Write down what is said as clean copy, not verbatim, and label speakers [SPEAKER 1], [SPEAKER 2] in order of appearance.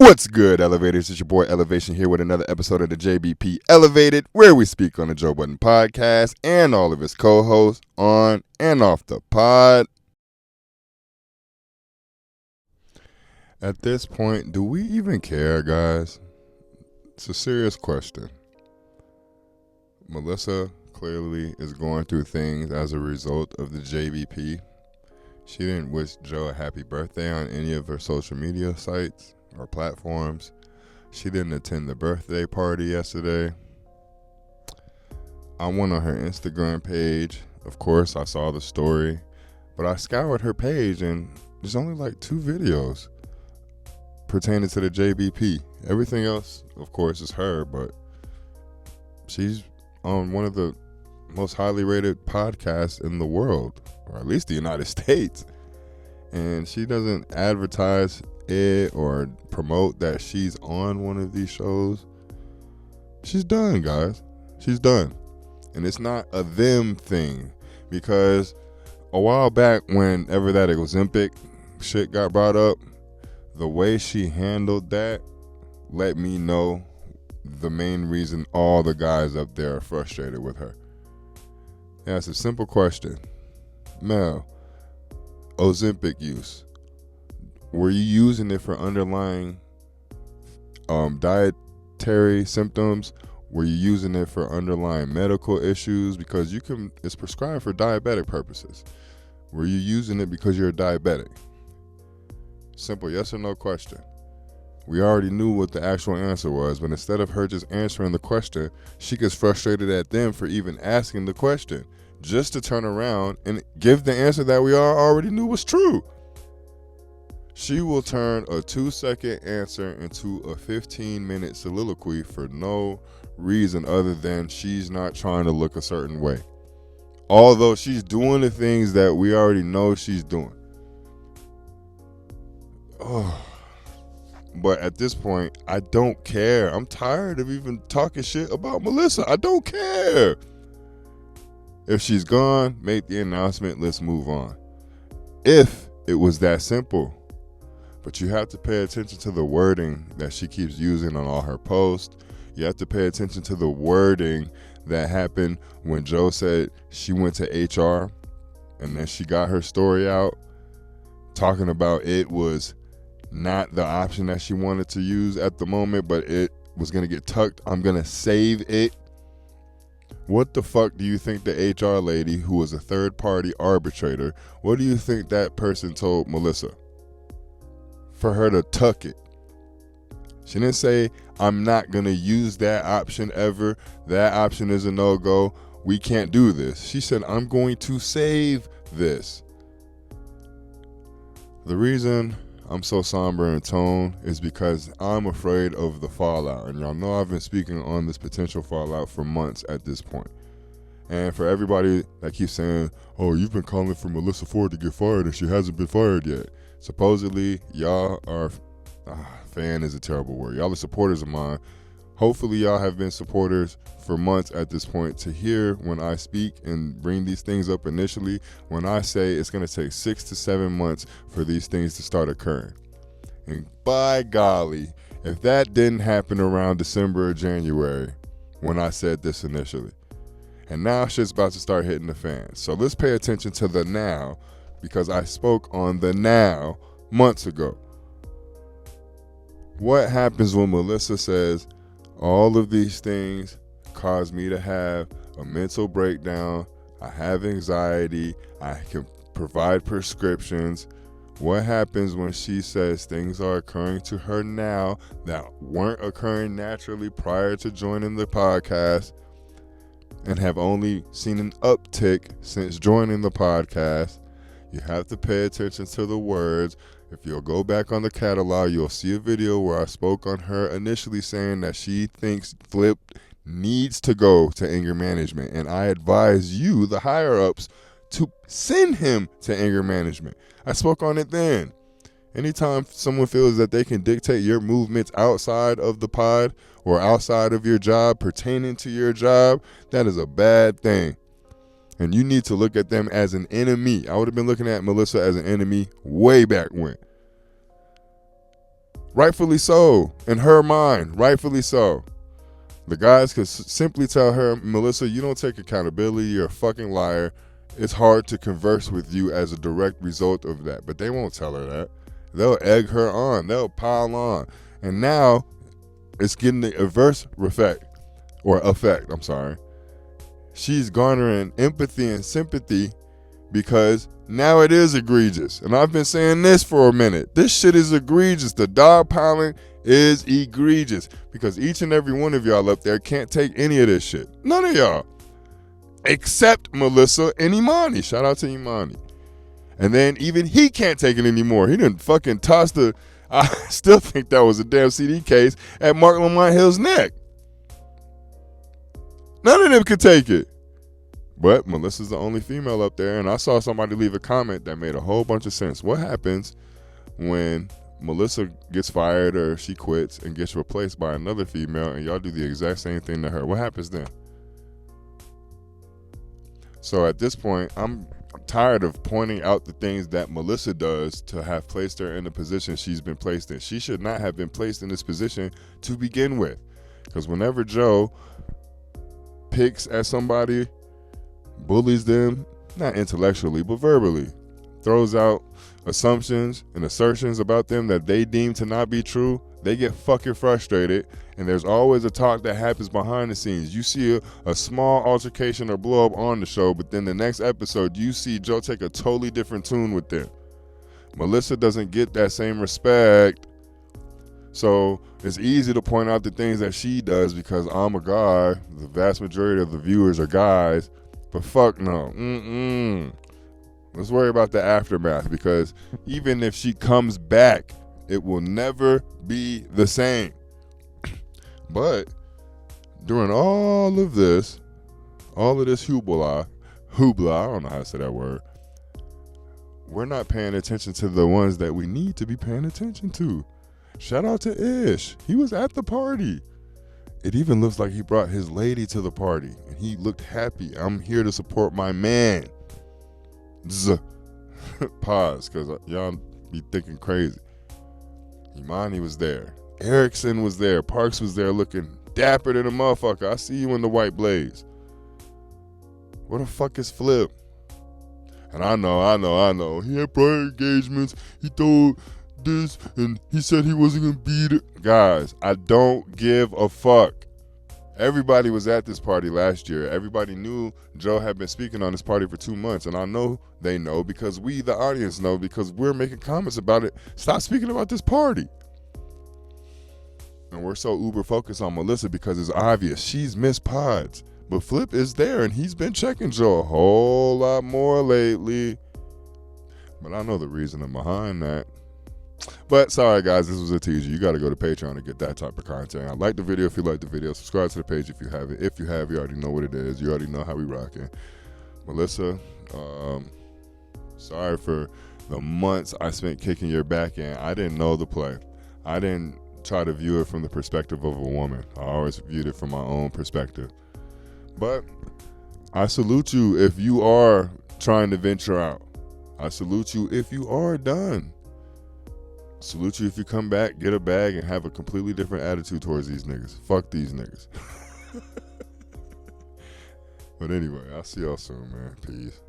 [SPEAKER 1] What's good, Elevators? It's your boy Elevation here with another episode of the JBP Elevated, where we speak on the Joe Budden podcast and all of his co-hosts on and off the pod. At this point, do we even care, guys? It's a serious question. Melyssa clearly is going through things as a result of the JBP. She didn't wish Joe a happy birthday on any of her social media sites or platforms. She didn't attend the birthday party yesterday. I went on her Instagram page. Of course, I saw the story, but I scoured her page and there's only like 2 videos pertaining to the JBP. Everything else, of course, is her, but she's on one of the most highly rated podcasts in the world, or at least the United States. And she doesn't advertise it or promote that she's on one of these shows. She's done, guys. She's done. And it's not a them thing, because a while back, whenever that Ozempic shit got brought up, the way she handled that let me know the main reason all the guys up there are frustrated with her. Yeah, it's a simple question. Mel, Ozempic use, were you using it for underlying dietary symptoms? Were you using it for underlying medical issues? Because it's prescribed for diabetic purposes. Were you using it because you're a diabetic? Simple yes or no question. We already knew what the actual answer was, but instead of her just answering the question, she gets frustrated at them for even asking the question, just to turn around and give the answer that we all already knew was true. She will turn a 2-second answer into a 15-minute soliloquy for no reason other than she's not trying to look a certain way. Although she's doing the things that we already know she's doing. Oh. But at this point, I don't care. I'm tired of even talking shit about Melyssa. I don't care. If she's gone, make the announcement. Let's move on. If it was that simple. But you have to pay attention to the wording that she keeps using on all her posts. You have to pay attention to the wording that happened when Joe said she went to HR and then she got her story out talking about it was not the option that she wanted to use at the moment, but it was going to get tucked. I'm going to save it. What the fuck do you think the HR lady, who was a third-party arbitrator, what do you think that person told Melyssa? For her to tuck it. She didn't say, I'm not going to use that option ever. That option is a no-go. We can't do this. She said, I'm going to save this. The reason I'm so somber in tone is because I'm afraid of the fallout. And y'all know I've been speaking on this potential fallout for months at this point. And for everybody that keeps saying, oh, you've been calling for Melyssa Ford to get fired and she hasn't been fired yet. Supposedly, y'all are, fan is a terrible word. Y'all are supporters of mine. Hopefully, y'all have been supporters for months at this point to hear when I speak and bring these things up initially, when I say it's going to take 6 to 7 months for these things to start occurring. And by golly, if that didn't happen around December or January when I said this initially. And now shit's about to start hitting the fan. So let's pay attention to the now, because I spoke on the now months ago. What happens when Melyssa says, all of these things cause me to have a mental breakdown, I have anxiety, I can provide prescriptions? What happens when she says things are occurring to her now that weren't occurring naturally prior to joining the podcast and have only seen an uptick since joining the podcast? You have to pay attention to the words. If you'll go back on the catalog, you'll see a video where I spoke on her initially saying that she thinks Flip needs to go to anger management. And I advise you, the higher-ups, to send him to anger management. I spoke on it then. Anytime someone feels that they can dictate your movements outside of the pod or outside of your job, pertaining to your job, that is a bad thing. And you need to look at them as an enemy. I would have been looking at Melyssa as an enemy way back when. Rightfully so. In her mind, rightfully so. The guys could simply tell her, Melyssa, you don't take accountability. You're a fucking liar. It's hard to converse with you as a direct result of that. But they won't tell her that. They'll egg her on. They'll pile on. And now it's getting the adverse effect. She's garnering empathy and sympathy because now it is egregious. And I've been saying this for a minute. This shit is egregious. The dogpiling is egregious because each and every one of y'all up there can't take any of this shit. None of y'all. Except Melyssa and Imani. Shout out to Imani. And then even he can't take it anymore. He done fucking tossed the, I still think that was a damn CD case at Mark Lamont Hill's neck. None of them could take it. But Melyssa's the only female up there, and I saw somebody leave a comment that made a whole bunch of sense. What happens when Melyssa gets fired or she quits and gets replaced by another female and y'all do the exact same thing to her? What happens then? So at this point, I'm tired of pointing out the things that Melyssa does to have placed her in the position she's been placed in. She should not have been placed in this position to begin with. Because whenever Joe picks at somebody, bullies them, not intellectually, but verbally, throws out assumptions and assertions about them that they deem to not be true, they get fucking frustrated, and there's always a talk that happens behind the scenes. You see a small altercation or blow up on the show, but then the next episode, you see Joe take a totally different tune with them. Melyssa doesn't get that same respect, so it's easy to point out the things that she does because I'm a guy. The vast majority of the viewers are guys, but fuck no. Let's worry about the aftermath, because even if she comes back, it will never be the same. But during all of this hoopla, I don't know how to say that word, we're not paying attention to the ones that we need to be paying attention to. Shout out to Ish. He was at the party. It even looks like he brought his lady to the party, and he looked happy. I'm here to support my man. Pause, because y'all be thinking crazy. Imani was there. Erickson was there. Parks was there looking dapper than a motherfucker. I see you in the white blaze. Where the fuck is Flip? And I know. He had prior engagements. He told this, and he said he wasn't going to beat it. Guys, I don't give a fuck. Everybody was at this party last year. Everybody knew Joe had been speaking on this party for 2 months, and I know they know because we, the audience, know because we're making comments about it. Stop speaking about this party. And we're so uber focused on Melyssa because it's obvious she's missed pods. But Flip is there, and he's been checking Joe a whole lot more lately. But I know the reasoning behind that. But sorry guys, this was a teaser. You got to go to Patreon to get that type of content. Like the video if you like the video. Subscribe to the page if you haven't. If you have, you already know what it is. You already know how we rocking. Melyssa, sorry for the months I spent kicking your back in. I didn't know the play. I didn't try to view it from the perspective of a woman. I always viewed it from my own perspective. But I salute you if you are trying to venture out. I salute you if you are done. Salute you if you come back, get a bag, and have a completely different attitude towards these niggas. Fuck these niggas. But anyway, I'll see y'all soon, man. Peace.